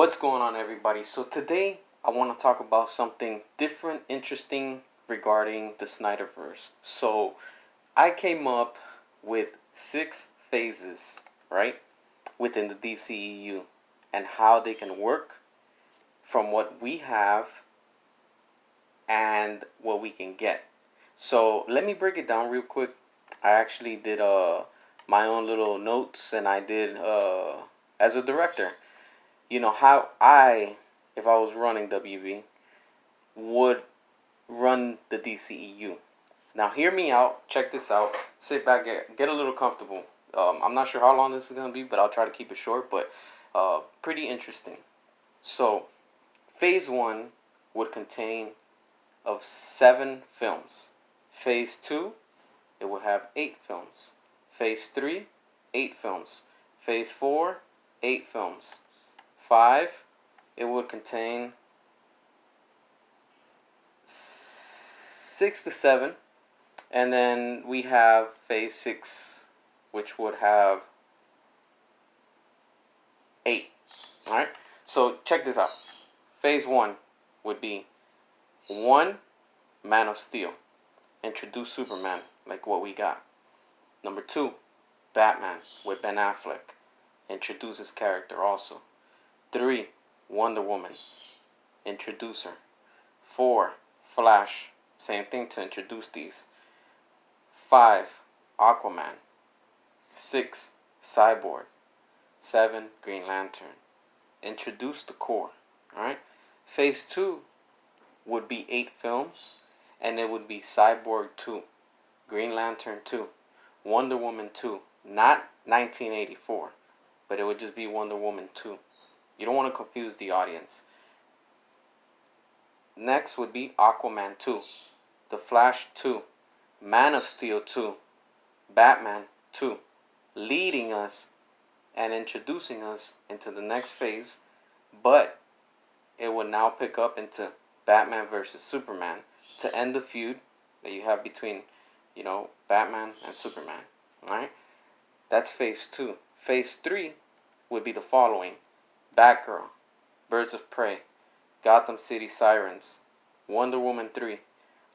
What's going on, everybody? So today I want to talk about something different, interesting regarding the Snyderverse. So I came up with 6 phases, right, within the DCEU and how they can work from what we have and what we can get. So let me break it down real quick. I actually did my own little notes, and I did as a director, how if I was running WB, would run the DCEU. Now hear me out, check this out, sit back, get a little comfortable. I'm not sure how long this is going to be, but I'll try to keep it short, but pretty interesting. So phase 1 would contain of 7 films. Phase 2, it would have 8 films. Phase 3, 8 films. Phase 4, 8 films. 5, it would contain 6 to 7. And then we have phase 6, which would have 8. Alright? So check this out. Phase 1 would be 1, Man of Steel. Introduce Superman, like what we got. Number 2, Batman with Ben Affleck. Introduce his character also. 3, Wonder Woman. Introduce her. 4, Flash. Same thing to introduce these. 5, Aquaman. 6, Cyborg. 7, Green Lantern. Introduce the core. Alright? Phase 2 would be 8 films, and it would be Cyborg 2, Green Lantern 2, Wonder Woman 2, not 1984, but it would just be Wonder Woman 2. You don't want to confuse the audience. Next would be Aquaman 2, The Flash 2, Man of Steel 2, Batman 2, leading us and introducing us into the next phase, but it would now pick up into Batman versus Superman to end the feud that you have between, Batman and Superman. Alright? That's phase 2. Phase 3 would be the following: Batgirl, Birds of Prey, Gotham City Sirens, Wonder Woman 3,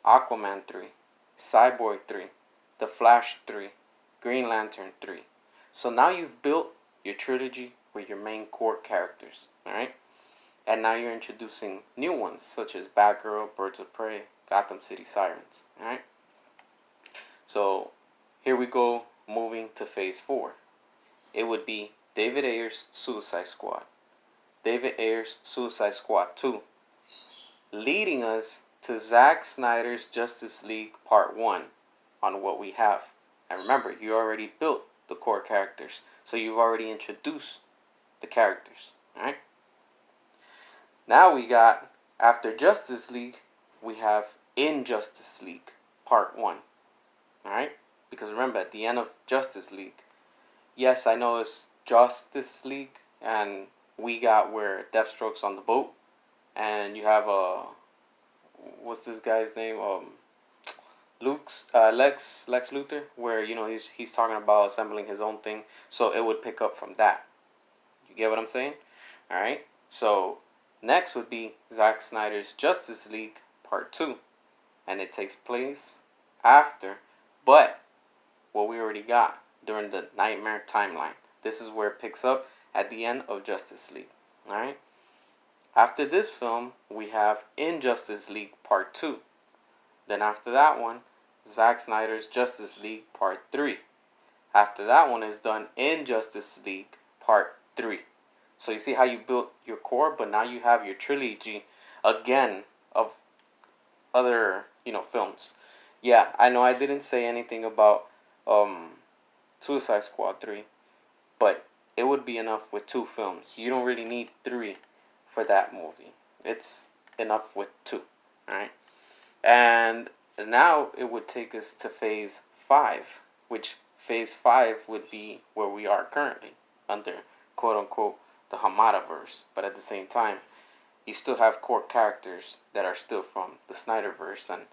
Aquaman 3, Cyborg 3, The Flash 3, Green Lantern 3. So now you've built your trilogy with your main core characters. Alright? And now you're introducing new ones, such as Batgirl, Birds of Prey, Gotham City Sirens. Alright? So, here we go, moving to phase 4. It would be David Ayer's Suicide Squad. David Ayer's Suicide Squad 2. Leading us to Zack Snyder's Justice League Part 1 on what we have. And remember, you already built the core characters. So you've already introduced the characters. Alright? Now we got, after Justice League, we have Injustice League Part 1. Alright? Because remember, at the end of Justice League, yes, I know it's Justice League, and we got where Deathstroke's on the boat, and you have what's this guy's name? Lex Luthor, where he's talking about assembling his own thing. So it would pick up from that. You get what I'm saying? All right. So next would be Zack Snyder's Justice League Part 2, and it takes place after, but what we already got during the Nightmare timeline. This is where it picks up at the end of Justice League. All right. After this film, we have Injustice League Part 2. Then after that one, Zack Snyder's Justice League Part 3. After that one is done, Injustice League Part 3. So you see how you built your core, but now you have your trilogy again of other, films. Yeah, I know I didn't say anything about Suicide Squad 3, but it would be enough with 2 films. You don't really need 3 for that movie. It's enough with 2, alright? And now it would take us to phase 5, which phase 5 would be where we are currently, under quote-unquote the Hamadaverse. But at the same time, you still have core characters that are still from the Snyderverse, and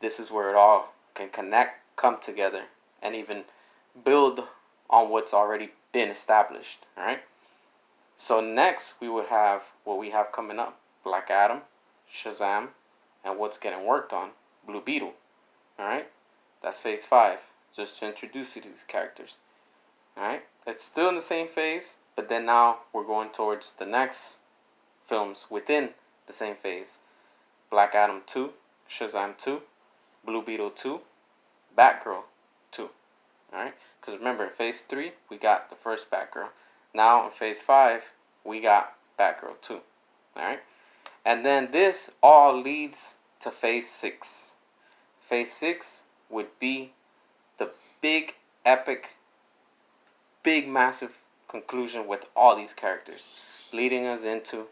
this is where it all can connect, come together, and even build on what's already been established. Alright? So next we would have what we have coming up: Black Adam, Shazam, and what's getting worked on, Blue Beetle. Alright? That's phase 5. Just to introduce you to these characters. Alright? It's still in the same phase, but then now we're going towards the next films within the same phase. Black Adam 2, Shazam 2, Blue Beetle 2, Batgirl 2. Alright? Because remember, in phase 3, we got the first Batgirl. Now in phase 5, we got Batgirl 2. Alright? And then this all leads to phase 6. Phase 6 would be the big, epic, big, massive conclusion with all these characters, leading us into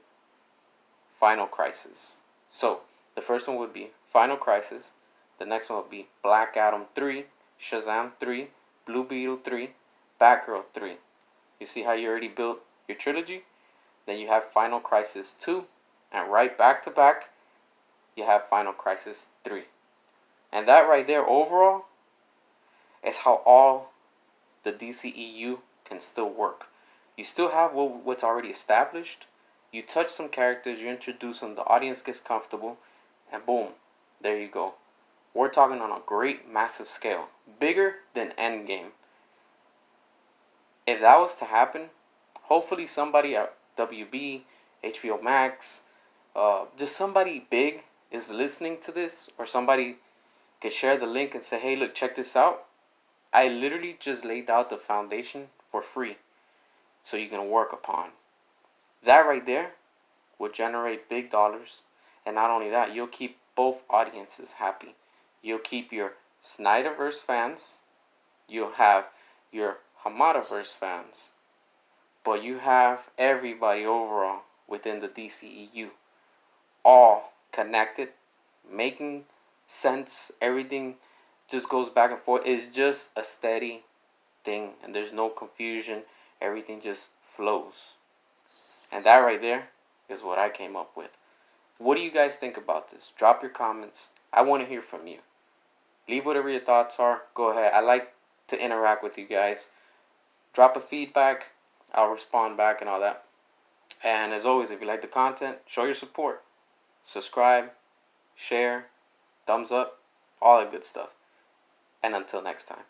Final Crisis. So, the first one would be Final Crisis. The next one would be Black Adam 3, Shazam 3, Blue Beetle 3, Batgirl 3. You see how you already built your trilogy? Then you have Final Crisis 2, and right back to back, you have Final Crisis 3. And that right there, overall, is how all the DCEU can still work. You still have what's already established. You touch some characters, you introduce them, the audience gets comfortable, and boom, there you go. We're talking on a great, massive scale. Bigger than Endgame. If that was to happen, hopefully somebody at WB, HBO Max, just somebody big is listening to this, or somebody can share the link and say, hey, look, check this out. I literally just laid out the foundation for free so you can work upon. That right there will generate big dollars. And not only that, you'll keep both audiences happy. You'll keep your Snyderverse fans. You'll have your Hamadaverse fans. But you have everybody overall within the DCEU. All connected, making sense. Everything just goes back and forth. It's just a steady thing, and there's no confusion. Everything just flows. And that right there is what I came up with. What do you guys think about this? Drop your comments. I want to hear from you. Leave whatever your thoughts are. Go ahead. I like to interact with you guys. Drop a feedback. I'll respond back and all that. And as always, if you like the content, show your support. Subscribe, share, thumbs up, all that good stuff. And until next time.